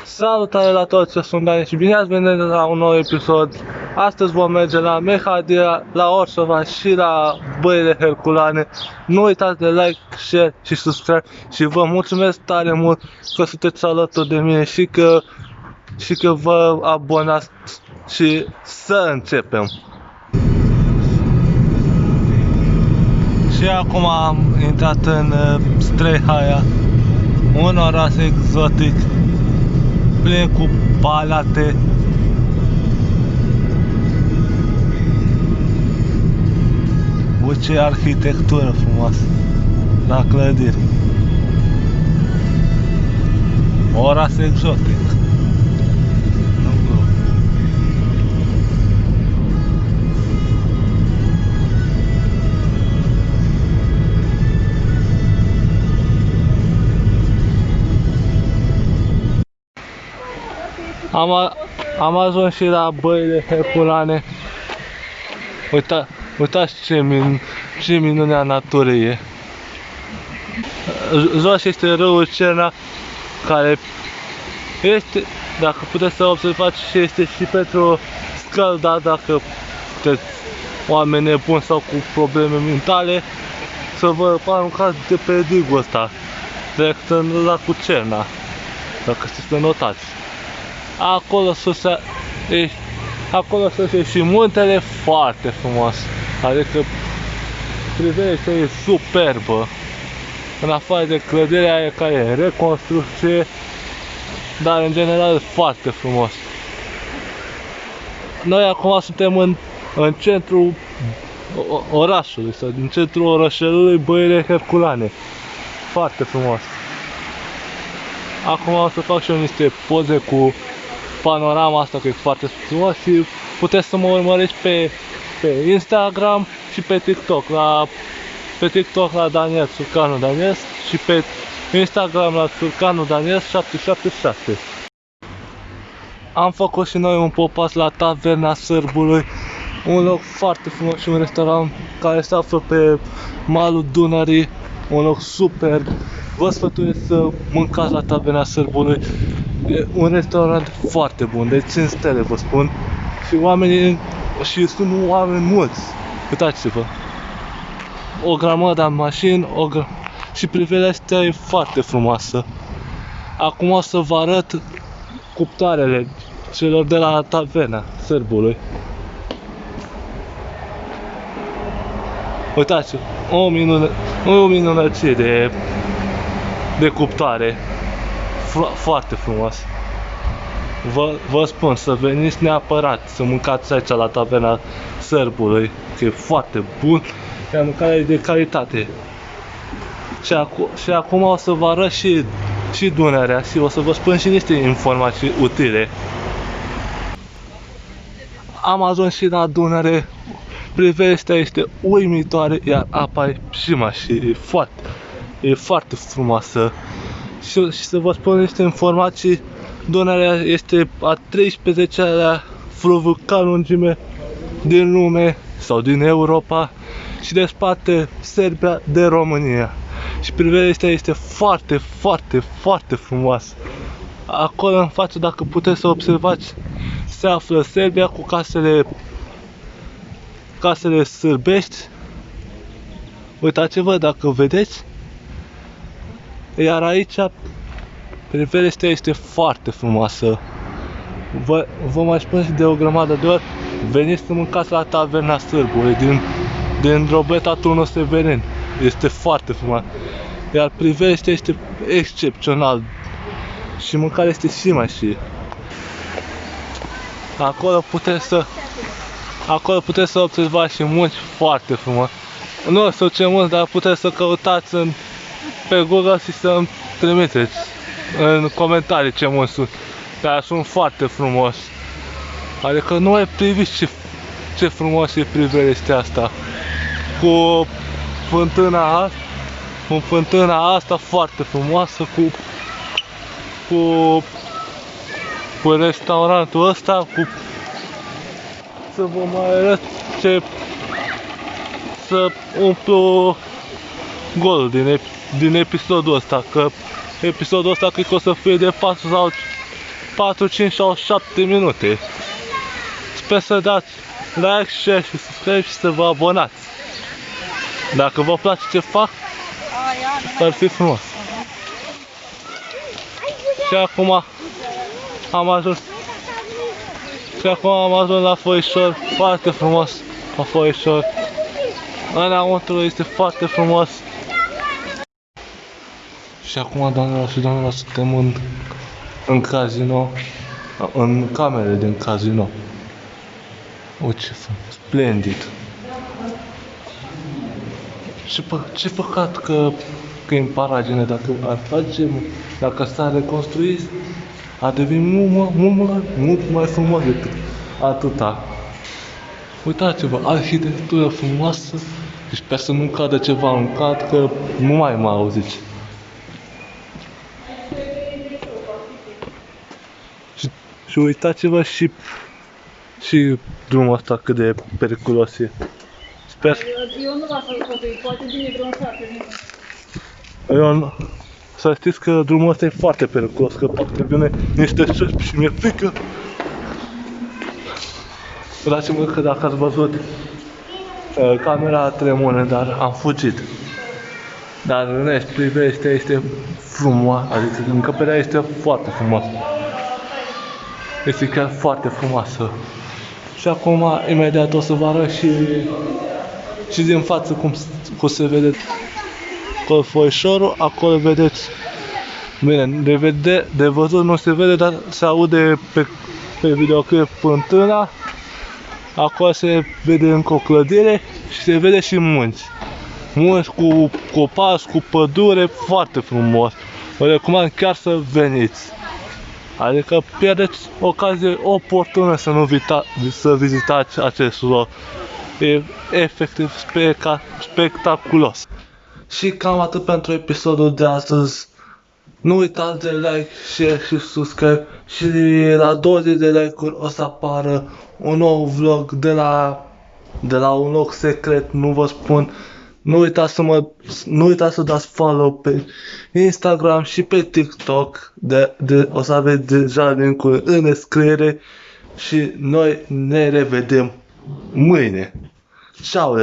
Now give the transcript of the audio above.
Salutare la toți, eu sunt Dani și bine ați venit la un nou episod. Astăzi vom merge la Mehadia, la Orsova și la Băile Herculane. Nu uitați de like, share și subscribe și vă mulțumesc tare mult că sunteți alături de mine și că vă abonați și să începem. Și acum am intrat în Strehaya, un oraș exotic plin cu palate. Bă, ce arhitectură frumoasă la clădiri. Oraș exotic. Am ajuns și la Băile Herculane. Uitați ce minunea naturii e. Jos este râul Cerna, care este, dacă puteți să observați, și este și pentru scăldat, dacă sunteți oameni nebuni sau cu probleme mentale, să vă aruncați de pe digul ăsta, direct în lacul Cerna, dacă știți să notați. Acolo sus e și muntele, foarte frumos, adică privește, e superbă, în afară de clădirea aia care e în reconstrucție, dar în general e foarte frumos. Noi acum suntem în centrul orașului, sau în centrul orășelului Băile Herculane, foarte frumos. Acum o să fac și eu niște poze cu panorama asta, că e foarte frumos, și puteți să mă urmăriți pe Instagram și pe TikTok. Pe TikTok la Daniel Țurcanu Daniel și pe Instagram la Țurcanu Daniel 776. Am făcut și noi un popas la Taverna Sârbului, un loc foarte frumos și un restaurant care se află pe malul Dunării, un loc superb. Vă sfătuiesc să mâncați la Taverna Sârbului. E un restaurant foarte bun, de 5 stele vă spun. Și sunt oameni mulți. Uitați-vă. O grămadă de mașini, și privirea asta e foarte frumoasă. Acum o să vă arăt cuptoarele celor de la Taverna Sârbului. Uitați-vă, o minunăție de cuptoare. Foarte frumos. Vă spun să veniți neapărat să mâncați aici la Taverna Sârbului, că e foarte bun, iar mâncarea e de calitate. Și acum o să vă arăt și Dunărea și o să vă spun și niște informații utile. Am ajuns și la Dunăre, privestea este uimitoare, iar apa e prima și e foarte frumoasă. Și să vă spun niște informații, Dunărea este a 13-lea fluviu ca lungime din lume sau din Europa și desparte Serbia de România. Și privirea este foarte frumoasă. Acolo în față, dacă puteți să observați, se află Serbia cu casele sârbești. Uitați-vă dacă vedeți. Iar aici privirea este foarte frumoasă. Vă mai spun și de o grămadă de ori, veniți să mâncați la Taverna Sârbului din Drobeta Turnul Severin. Este foarte frumos. Iar privirea este excepțional. Și mâncarea este și mai și. Acolo puteți să observați și munci foarte frumos. Nu știu ce munci, dar puteți să căutați pe Google și să-mi trimiteți în comentarii ce munci sunt. Dar sunt foarte frumos. Adică nu mai priviți ce frumos e privirea asta. Cu fântâna asta foarte frumoasă, cu restaurantul ăsta, să vă mai arăt să umplu golul din episodul ăsta, că episodul ăsta cred că o să fie de 4 sau 4, 5 sau 7 minute. Sper să dați like, share și subscribe și să vă abonați. Dacă vă place ce fac, ar fi frumos. Și acum am ajuns la foișor, foarte frumos la foișor. Înăuntru este foarte frumos. Și acum, doamnelor și domnilor, suntem în casino, în camerele din casino. Uite ce splendid. Și ce păcat că în Paragine, dacă s-ar reconstrui, ar deveni mult mai frumos decât atâta. Uitați-vă, arhitectură frumoasă și sper să nu cadă ceva în cad, că nu mai mă auziți. Și uitați-vă și drumul ăsta cât de periculos e. Sper. Eu nu v-aș făcut, poate vine vreun frate. Să știți că drumul ăsta e foarte periculos, că poate vine niște șerpi și mi-e frică. Dați-mă că dacă ați văzut, camera tremură, dar am fugit. Dar în rest, privește, este frumoasă, adică încăperea este foarte frumoasă. Este chiar foarte frumoasă. Și acum, imediat o să vă arăt și din față cum se vede foișorul. Acolo vedeți, bine, de văzut nu se vede, dar se aude pe videoclip fântâna. Acolo se vede încă o clădire și se vede și munți. Munți cu copaci, cu pădure, foarte frumos. Vă recomand chiar să veniți. Adică pierdeți ocazie oportună să vizitați acest loc. E efectiv spectaculos. Și cam atât pentru episodul de astăzi. Nu uitați de like, share și subscribe. Și la 20 de like-uri o să apară un nou vlog de la un loc secret, nu vă spun. Nu uitați să dați follow pe Instagram și pe TikTok. O să aveți deja link-uri în descriere. Și noi ne revedem mâine. Ciao!